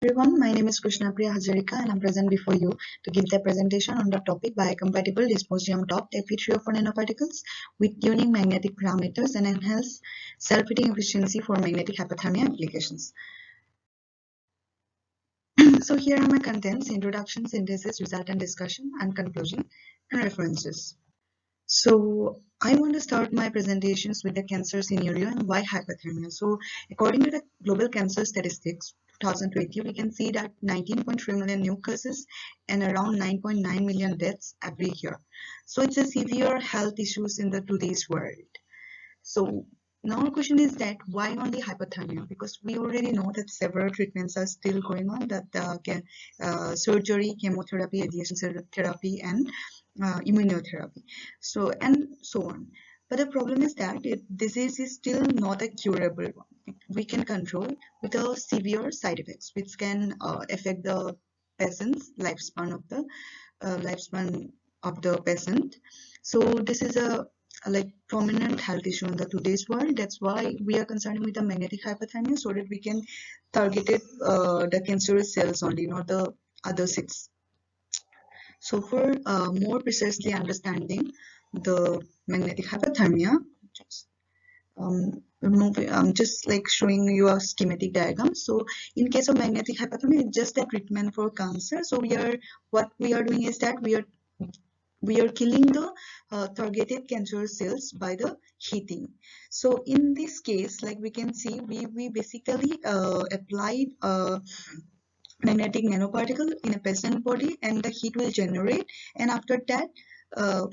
Everyone, my name is Krishna Priya Hazarika and I'm present before you to give the presentation on the topic Biocompatible dysprosium topped Fe3O4 nanoparticles with tuning magnetic parameters and enhance self-heating efficiency for magnetic hyperthermia applications. So here are my contents: introduction, synthesis, result and discussion, and conclusion and references. So I want to start my presentations with the cancer scenario and why hyperthermia. So according to the global cancer statistics 2020, we can see that 19.3 million new cases and around 9.9 million deaths every year. So it's a severe health issues in the today's world. So now our question is that why only hyperthermia? Because we already know that several treatments are still going on, that surgery, chemotherapy, radiation therapy, and immunotherapy, so and so on. But the problem is that disease is still not a curable one. We can control with a severe side effects, which can affect the patient's lifespan of the patient. So this is a like prominent health issue in the today's world. That's why we are concerned with the magnetic hyperthermia, so that we can target it the cancerous cells only, not the other cells. So for more precisely understanding the magnetic hyperthermia, just I'm just like showing you a schematic diagram. So in case of magnetic hyperthermia, it's just a treatment for cancer. So what we are doing is that we are killing the targeted cancer cells by the heating. So in this case, like we can see, we basically applied magnetic nanoparticle in a patient body, and the heat will generate, and after that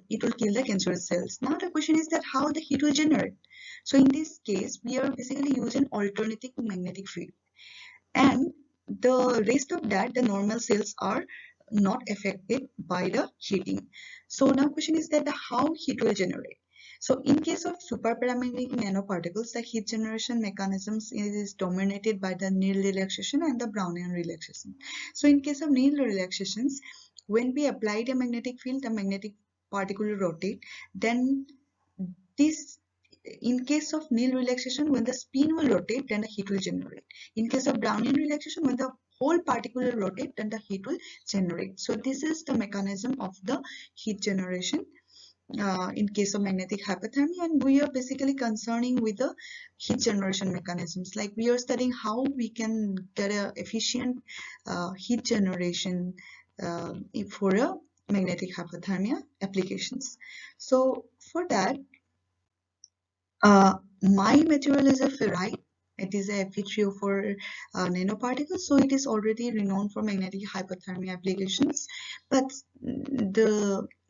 it will kill the cancerous cells. Now the question is that how the heat will generate. So in this case, we are basically using alternating magnetic field, and the rest of that, the normal cells are not affected by the heating. So now question is that how heat will generate. So in case of superparamagnetic nanoparticles, the heat generation mechanisms is dominated by the Needle relaxation and the Brownian relaxation. So in case of Needle relaxations, when we apply the magnetic field, the magnetic particle will rotate. Then this, in case of Needle relaxation, when the spin will rotate, then the heat will generate. In case of Brownian relaxation, when the whole particle will rotate, then the heat will generate. So this is the mechanism of the heat generation in case of magnetic hyperthermia, and we are basically concerning with the heat generation mechanisms. Like we are studying how we can get a efficient heat generation for a magnetic hyperthermia applications. So for that, my material is a ferrite. It is a Fe3O4 nanoparticle, so it is already renowned for magnetic hyperthermia applications. But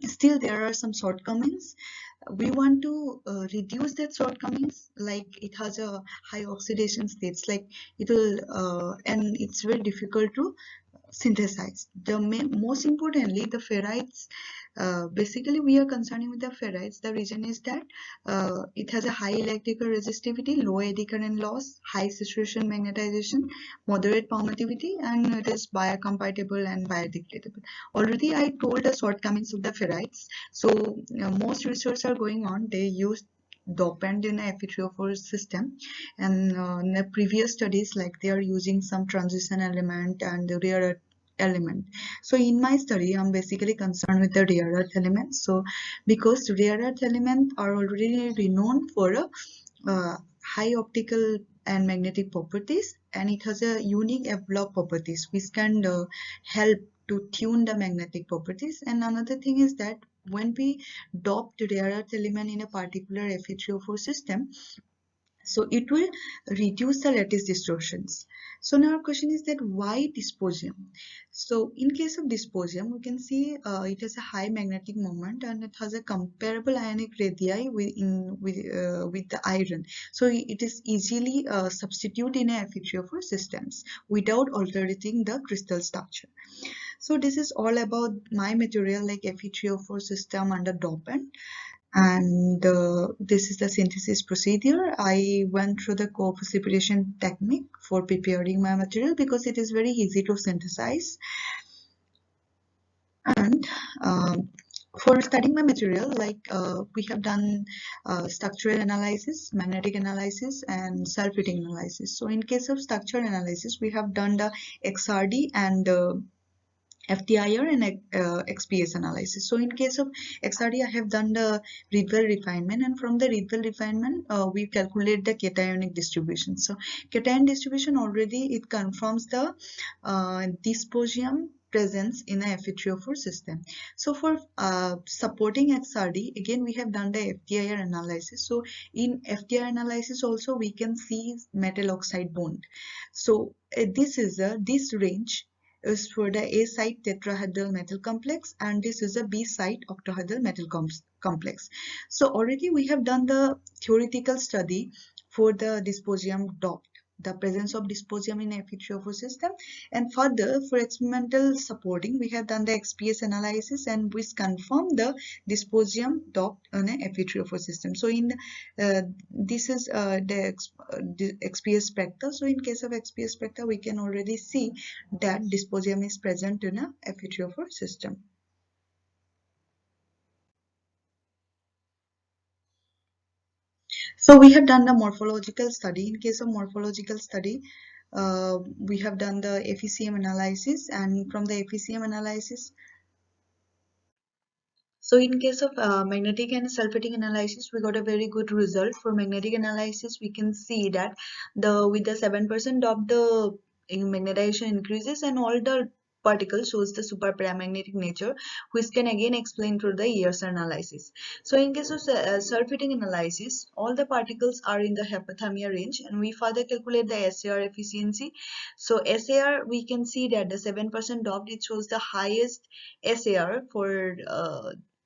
still there are some shortcomings. We want to reduce that shortcomings. Like it has a high oxidation states. Like it will, and it's very difficult to synthesized. Most importantly, the ferrites, basically we are concerning with the ferrites. The reason is that it has a high electrical resistivity, low eddy current loss, high saturation magnetization, moderate permittivity, and it is biocompatible and biodegradable. Already I told the shortcomings of the ferrites. So most research are going on. They use dopant in a Fe3O4 system, and in the previous studies, like they are using some transition element and the rare earth element. So in my study, I'm basically concerned with the rare earth elements. So because rare earth elements are already renowned for a high optical and magnetic properties, and it has a unique F-block properties which can help to tune the magnetic properties. And another thing is that when we dope the rare earth element in a particular Fe3O4 system, so it will reduce the lattice distortions. So now our question is that why dysprosium? So in case of dysprosium, we can see it has a high magnetic moment, and it has a comparable ionic radii with the iron. So it is easily substituted in a Fe3O4 systems without altering the crystal structure. So this is all about my material, like Fe3O4 system under dopant. And this is the synthesis procedure. I went through the co-precipitation technique for preparing my material because it is very easy to synthesize. And For studying my material, like we have done structural analysis, magnetic analysis, and self-heating analysis. So in case of structural analysis, we have done the XRD and FTIR and XPS analysis. So in case of XRD, I have done the Rietveld refinement, and from the Rietveld refinement, we calculate the cationic distribution. So cation distribution already it confirms the dysprosium presence in a Fe3O4 system. So for supporting XRD, again we have done the FTIR analysis. So in FTIR analysis also we can see metal oxide bond. So this range is for the A site tetrahedral metal complex, and this is a B site octahedral metal complex. So already we have done the theoretical study for the dysprosium dot, the presence of dysprosium in Fe3O4 system, and further for experimental supporting we have done the XPS analysis and which confirm the dysprosium dot in a Fe3O4 system. So in this is the XPS spectra. So in case of XPS spectra we can already see that dysprosium is present in a Fe3O4 system. So we have done the morphological study. In case of morphological study, we have done the FECM analysis, and from the FECM analysis, so in case of magnetic and sulfating analysis, we got a very good result. For magnetic analysis, we can see that with the 7% of the magnetization increases and all the particle shows the super paramagnetic nature, which can again explain through the ESR analysis. So in case of sulfating analysis, all the particles are in the hyperthermia range, and we further calculate the SAR efficiency. So SAR, we can see that the 7% doped, it shows the highest SAR for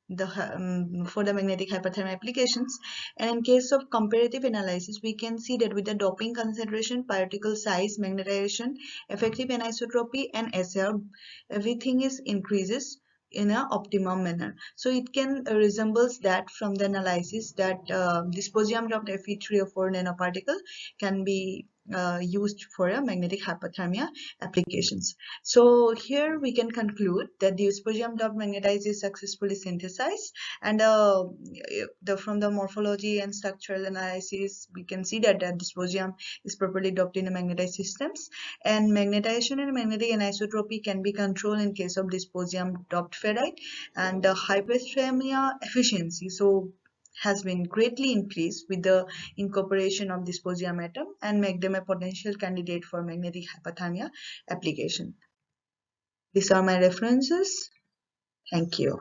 the magnetic hyperthermia applications. And in case of comparative analysis, we can see that with the doping concentration, particle size, magnetization, effective anisotropy, and SR, everything is increases in an optimum manner. So it can resembles that from the analysis that dysprosium doped Fe3O4 nanoparticle can be used for a magnetic hyperthermia applications. So here we can conclude that the dysprosium doped magnetite is successfully synthesized, and from the morphology and structural analysis we can see that the dysprosium is properly doped in the magnetite systems, and magnetization and magnetic anisotropy can be controlled in case of dysprosium doped ferrite, and the hyperthermia efficiency has been greatly increased with the incorporation of dysprosium atom and make them a potential candidate for magnetic hyperthermia application. These are my references. Thank you.